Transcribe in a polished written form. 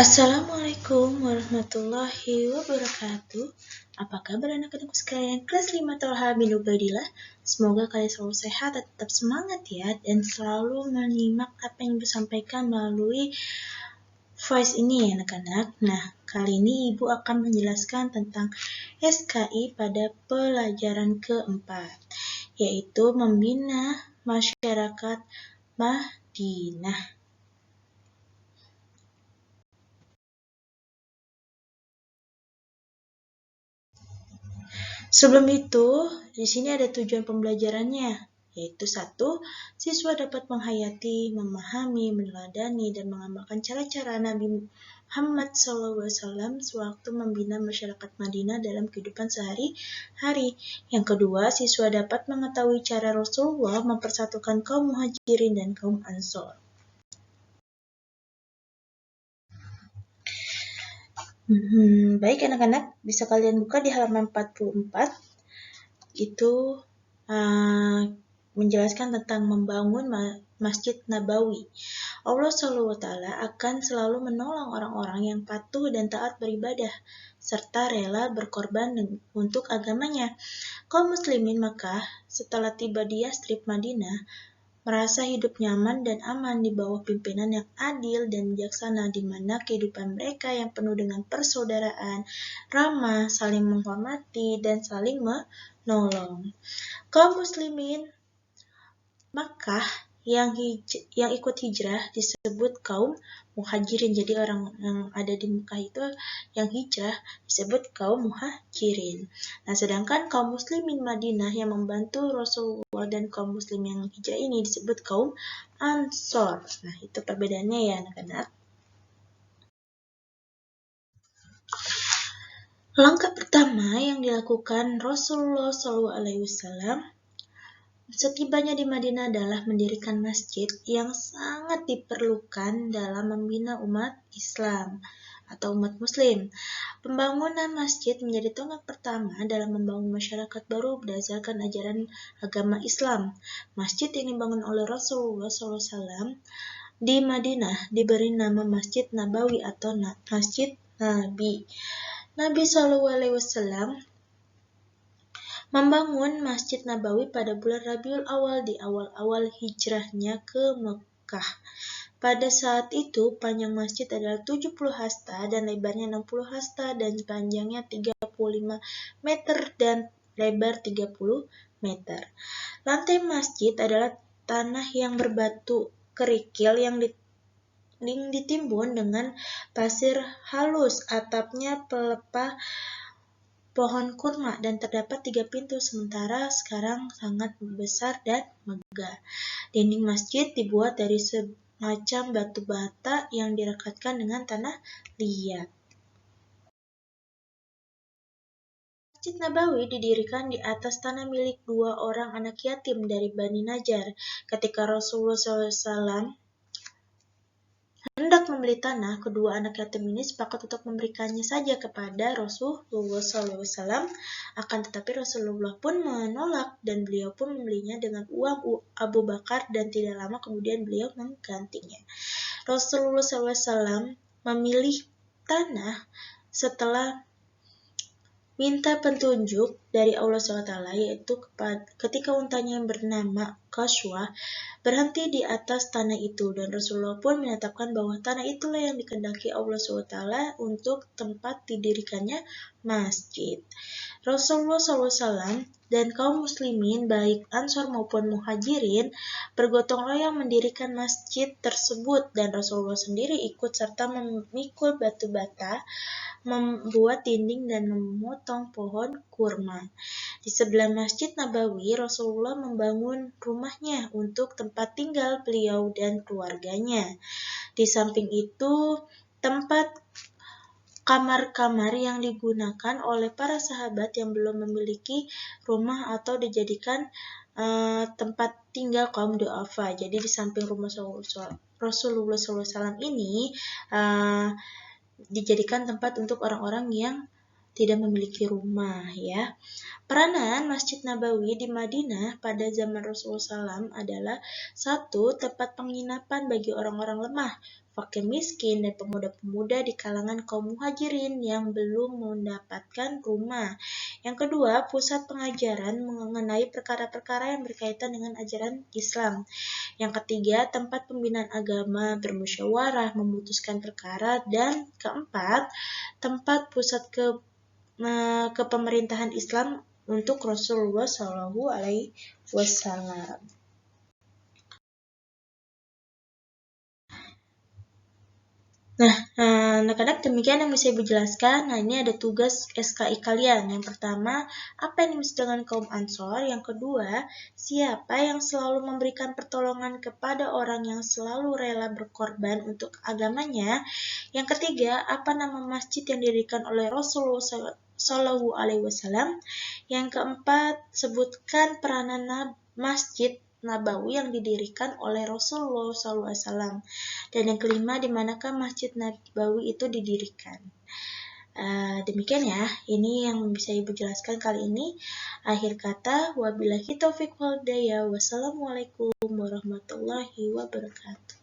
Assalamualaikum warahmatullahi wabarakatuh. Apa kabar anak-anakku sekalian kelas 5 Tolha bin Ubaidillah? Semoga kalian selalu sehat dan tetap semangat ya, dan selalu menyimak apa yang disampaikan melalui voice ini ya anak-anak. Nah, kali ini Ibu akan menjelaskan tentang SKI pada pelajaran keempat, yaitu membina masyarakat Madinah. Sebelum itu, di sini ada tujuan pembelajarannya, yaitu 1. Siswa dapat menghayati, memahami, meneladani, dan mengamalkan cara-cara Nabi Muhammad SAW sewaktu membina masyarakat Madinah dalam kehidupan sehari-hari. Yang kedua, siswa dapat mengetahui cara Rasulullah mempersatukan kaum Muhajirin dan kaum Ansor. Baik anak-anak, bisa kalian buka di halaman 44. Itu menjelaskan tentang membangun Masjid Nabawi. Allah SWT akan selalu menolong orang-orang yang patuh dan taat beribadah, serta rela berkorban untuk agamanya. Kaum muslimin Makkah setelah tiba di Yastrib, Madinah, merasa hidup nyaman dan aman di bawah pimpinan yang adil dan bijaksana, di mana kehidupan mereka yang penuh dengan persaudaraan, ramah, saling menghormati, dan saling menolong. Kaum muslimin Makkah yang ikut hijrah disebut kaum Muhajirin. Jadi orang yang ada di Makkah itu yang hijrah disebut kaum Muhajirin. Nah, sedangkan kaum muslimin Madinah yang membantu Rasulullah dan kaum muslim yang hijrah ini disebut kaum Ansor. Nah, itu perbedaannya ya anak-anak. Langkah pertama yang dilakukan Rasulullah SAW setibanya di Madinah adalah mendirikan masjid yang sangat diperlukan dalam membina umat Islam atau umat Muslim. Pembangunan masjid menjadi tonggak pertama dalam membangun masyarakat baru berdasarkan ajaran agama Islam. Masjid yang dibangun oleh Rasulullah SAW di Madinah diberi nama Masjid Nabawi atau Masjid Nabi. Nabi SAW membangun Masjid Nabawi pada bulan Rabiul Awal di awal-awal hijrahnya ke Mekah. Pada saat itu, panjang masjid adalah 70 hasta dan lebarnya 60 hasta dan panjangnya 35 meter dan lebar 30 meter. Lantai masjid adalah tanah yang berbatu kerikil yang ditimbun dengan pasir halus. Atapnya pelepah pohon kurma dan terdapat 3 pintu, sementara sekarang sangat besar dan megah. Dinding masjid dibuat dari semacam batu bata yang direkatkan dengan tanah liat. Masjid Nabawi didirikan di atas tanah milik 2 orang anak yatim dari Bani Najjar. Ketika Rasulullah SAW hendak membeli tanah, kedua anak yatim ini sepakat untuk memberikannya saja kepada Rasulullah SAW. Akan tetapi Rasulullah pun menolak dan beliau pun membelinya dengan uang Abu Bakar dan tidak lama kemudian beliau menggantinya. Rasulullah SAW memilih tanah setelah minta petunjuk dari Allah SWT, yaitu ketika untanya yang bernama Qaswa berhenti di atas tanah itu, dan Rasulullah pun menetapkan bahwa tanah itulah yang dikehendaki Allah SWT untuk tempat didirikannya masjid. Rasulullah SAW dan kaum muslimin baik Ansor maupun Muhajirin bergotong royong mendirikan masjid tersebut, dan Rasulullah sendiri ikut serta memikul batu bata, membuat dinding dan memotong pohon kurma. Di sebelah Masjid Nabawi, Rasulullah membangun rumahnya untuk tempat tinggal beliau dan keluarganya. Di samping itu, tempat kamar-kamar yang digunakan oleh para sahabat yang belum memiliki rumah atau dijadikan tempat tinggal kaum du'afa. Jadi di samping rumah Rasulullah SAW ini dijadikan tempat untuk orang-orang yang tidak memiliki rumah ya. Peranan Masjid Nabawi di Madinah pada zaman Rasulullah SAW adalah 1. Tempat penginapan bagi orang-orang lemah, fakir miskin, dan pemuda-pemuda di kalangan kaum muhajirin yang belum mendapatkan rumah. Yang kedua, pusat pengajaran mengenai perkara-perkara yang berkaitan dengan ajaran Islam. Yang ketiga, tempat pembinaan agama, bermusyawarah, memutuskan perkara. Dan keempat, tempat pusat kepemerintahan Islam untuk Rasulullah Shallallahu Alaihi Wasallam. Nah, anak-anak demikian yang bisa Ibu jelaskan. Nah, ini ada tugas SKI kalian. Yang pertama, apa yang dimaksud dengan kaum Ansor? Yang kedua, siapa yang selalu memberikan pertolongan kepada orang yang selalu rela berkorban untuk agamanya? Yang ketiga, apa nama masjid yang didirikan oleh Rasulullah Shallallahu Alaihi Wasallam? Yang keempat, sebutkan peranan masjid Nabawi yang didirikan oleh Rasulullah SAW. Dan yang kelima, di manakah Masjid Nabawi itu didirikan? Demikian ya, ini yang bisa Ibu jelaskan kali ini. Akhir kata, wabillahi taufiq wal hidayah. Wassalamualaikum warahmatullahi wabarakatuh.